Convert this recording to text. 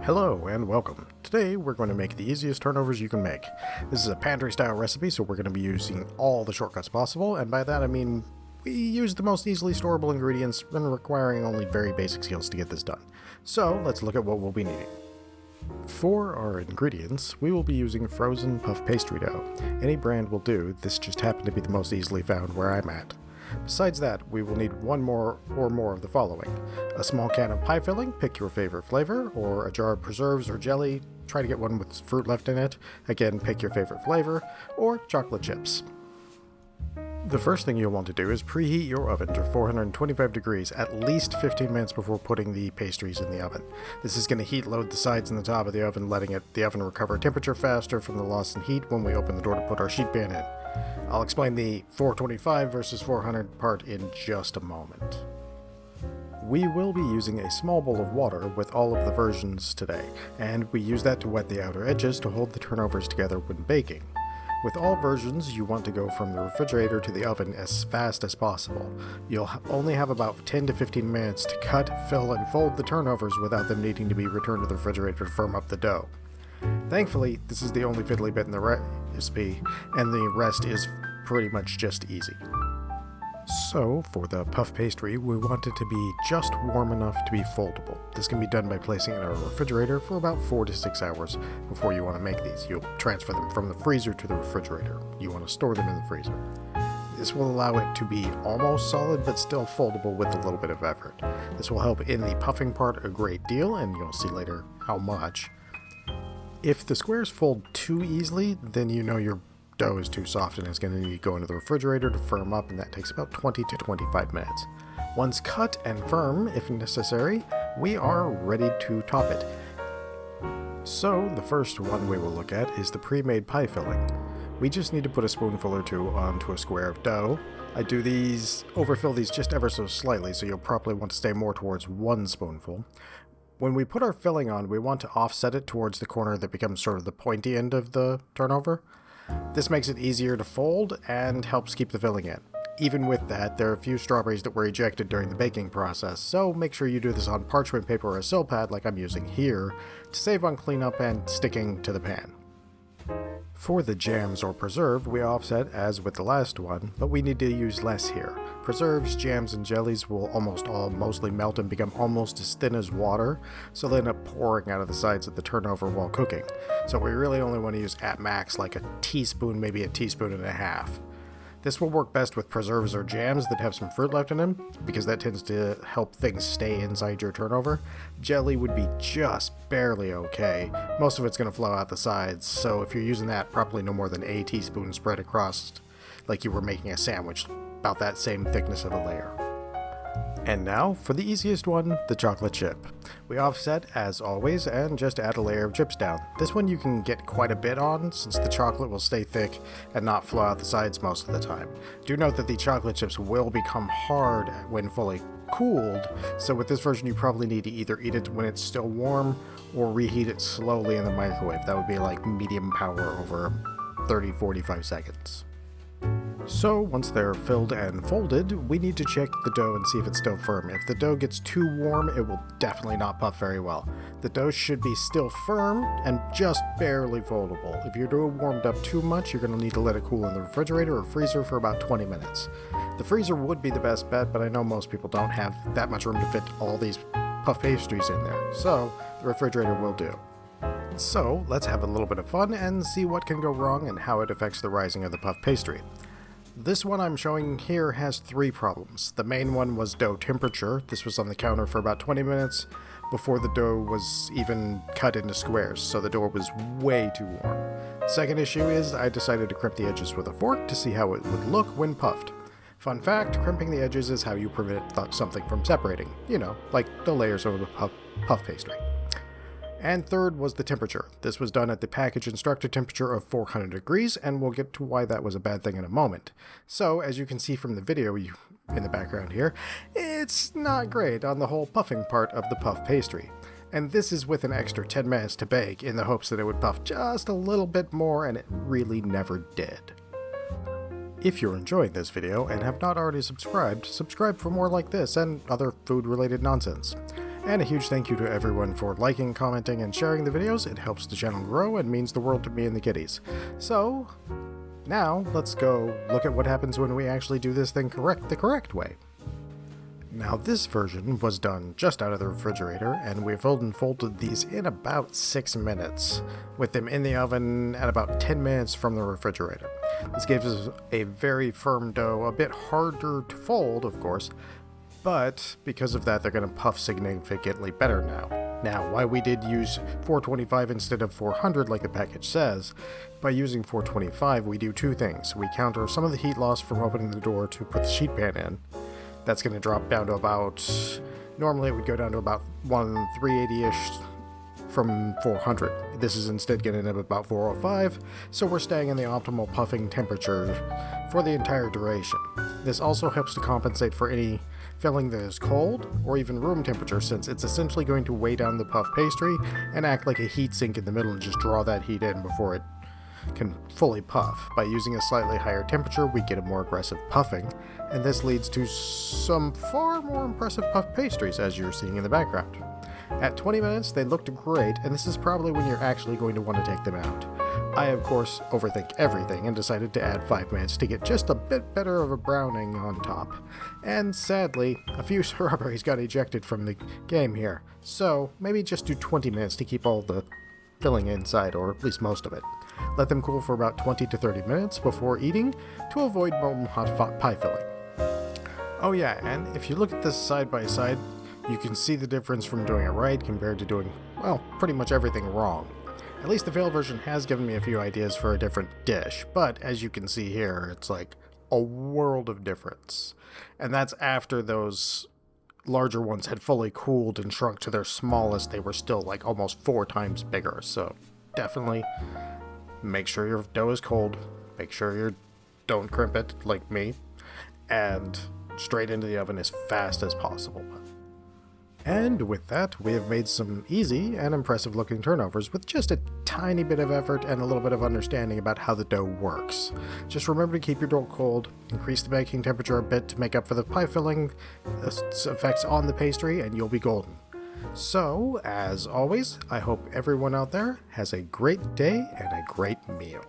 Hello and welcome. Today we're going to make the easiest turnovers you can make. This is a pantry style recipe, so we're going to be using all the shortcuts possible, and by that I mean we use the most easily storable ingredients and requiring only very basic skills to get this done. So let's look at what we'll be needing. For our ingredients, we will be using frozen puff pastry dough. Any brand will do, this just happened to be the most easily found where I'm at. Besides that, we will need one more or more of the following. A small can of pie filling, pick your favorite flavor, or a jar of preserves or jelly, try to get one with fruit left in it, again pick your favorite flavor, or chocolate chips. The first thing you'll want to do is preheat your oven to 425 degrees at least 15 minutes before putting the pastries in the oven. This is going to heat load the sides and the top of the oven, letting the oven recover temperature faster from the loss in heat when we open the door to put our sheet pan in. I'll explain the 425 versus 400 part in just a moment. We will be using a small bowl of water with all of the versions today, and we use that to wet the outer edges to hold the turnovers together when baking. With all versions, you want to go from the refrigerator to the oven as fast as possible. You'll only have about 10 to 15 minutes to cut, fill, and fold the turnovers without them needing to be returned to the refrigerator to firm up the dough. Thankfully, this is the only fiddly bit in the recipe, and the rest is pretty much just easy. So, for the puff pastry, we want it to be just warm enough to be foldable. This can be done by placing it in a refrigerator for about 4 to 6 hours before you want to make these. You'll transfer them from the freezer to the refrigerator. You want to store them in the freezer. This will allow it to be almost solid but still foldable with a little bit of effort. This will help in the puffing part a great deal, and you'll see later how much. If the squares fold too easily, then you know your dough is too soft and it's going to need to go into the refrigerator to firm up, and that takes about 20 to 25 minutes. Once cut and firm, if necessary, we are ready to top it. So the first one we will look at is the pre-made pie filling. We just need to put a spoonful or two onto a square of dough. I do overfill these just ever so slightly, so you'll probably want to stay more towards 1 spoonful. When we put our filling on, we want to offset it towards the corner that becomes sort of the pointy end of the turnover. This makes it easier to fold and helps keep the filling in. Even with that, there are a few strawberries that were ejected during the baking process, so make sure you do this on parchment paper or a sill pad like I'm using here to save on cleanup and sticking to the pan. For the jams or preserve, we offset as with the last one, but we need to use less here. Preserves, jams, and jellies will almost all mostly melt and become almost as thin as water, so they end up pouring out of the sides of the turnover while cooking. So we really only want to use at max like a teaspoon, maybe a teaspoon and a half. This will work best with preserves or jams that have some fruit left in them, because that tends to help things stay inside your turnover. Jelly would be just barely okay. Most of it's going to flow out the sides, so if you're using that, probably no more than a teaspoon spread across like you were making a sandwich, about that same thickness of a layer. And now, for the easiest one, the chocolate chip. We offset, as always, and just add a layer of chips down. This one you can get quite a bit on, since the chocolate will stay thick and not flow out the sides most of the time. Do note that the chocolate chips will become hard when fully cooled, so with this version you probably need to either eat it when it's still warm, or reheat it slowly in the microwave. That would be like medium power over 30-45 seconds. So, once they're filled and folded, we need to check the dough and see if it's still firm. If the dough gets too warm, it will definitely not puff very well. The dough should be still firm and just barely foldable. If your dough warmed up too much, you're going to need to let it cool in the refrigerator or freezer for about 20 minutes. The freezer would be the best bet, but I know most people don't have that much room to fit all these puff pastries in there, so the refrigerator will do. So, let's have a little bit of fun and see what can go wrong and how it affects the rising of the puff pastry. This one I'm showing here has 3 problems. The main one was dough temperature. This was on the counter for about 20 minutes before the dough was even cut into squares, so the dough was way too warm. Second issue is I decided to crimp the edges with a fork to see how it would look when puffed. Fun fact, crimping the edges is how you prevent something from separating, like the layers of the puff pastry. And third was the temperature. This was done at the package instructor temperature of 400 degrees, and we'll get to why that was a bad thing in a moment. So, as you can see from the video in the background here, it's not great on the whole puffing part of the puff pastry. And this is with an extra 10 minutes to bake in the hopes that it would puff just a little bit more, and it really never did. If you're enjoying this video and have not already subscribed, subscribe for more like this and other food-related nonsense. And a huge thank you to everyone for liking, commenting, and sharing the videos. It helps the channel grow and means the world to me and the kiddies. So, now let's go look at what happens when we actually do this thing the correct way. Now this version was done just out of the refrigerator, and we filled and folded these in about 6 minutes, with them in the oven at about 10 minutes from the refrigerator. This gives us a very firm dough, a bit harder to fold, of course, but because of that they're going to puff significantly better now. Now, why we did use 425 instead of 400 like the package says, by using 425 we do two things. We counter some of the heat loss from opening the door to put the sheet pan in. That's going to drop down to about, normally it would go down to about 380-ish from 400. This is instead getting up about 405, so we're staying in the optimal puffing temperature for the entire duration. This also helps to compensate for any filling that is cold or even room temperature, since it's essentially going to weigh down the puff pastry and act like a heat sink in the middle and just draw that heat in before it can fully puff. By using a slightly higher temperature, we get a more aggressive puffing, and this leads to some far more impressive puff pastries, as you're seeing in the background. At 20 minutes, they looked great, and this is probably when you're actually going to want to take them out. I, of course, overthink everything and decided to add 5 minutes to get just a bit better of a browning on top. And sadly, a few strawberries got ejected from the game here, so maybe just do 20 minutes to keep all the filling inside, or at least most of it. Let them cool for about 20 to 30 minutes before eating to avoid molten hot pie filling. Oh yeah, and if you look at this side by side, you can see the difference from doing it right compared to doing, well, pretty much everything wrong. At least the fail version has given me a few ideas for a different dish, but as you can see here, it's like a world of difference. And that's after those larger ones had fully cooled and shrunk to their smallest. They were still like almost 4 times bigger, so definitely make sure your dough is cold, make sure you don't crimp it like me, and straight into the oven as fast as possible. And with that, we have made some easy and impressive looking turnovers with just a tiny bit of effort and a little bit of understanding about how the dough works. Just remember to keep your dough cold, increase the baking temperature a bit to make up for the pie filling effects on the pastry, and you'll be golden. So, as always, I hope everyone out there has a great day and a great meal.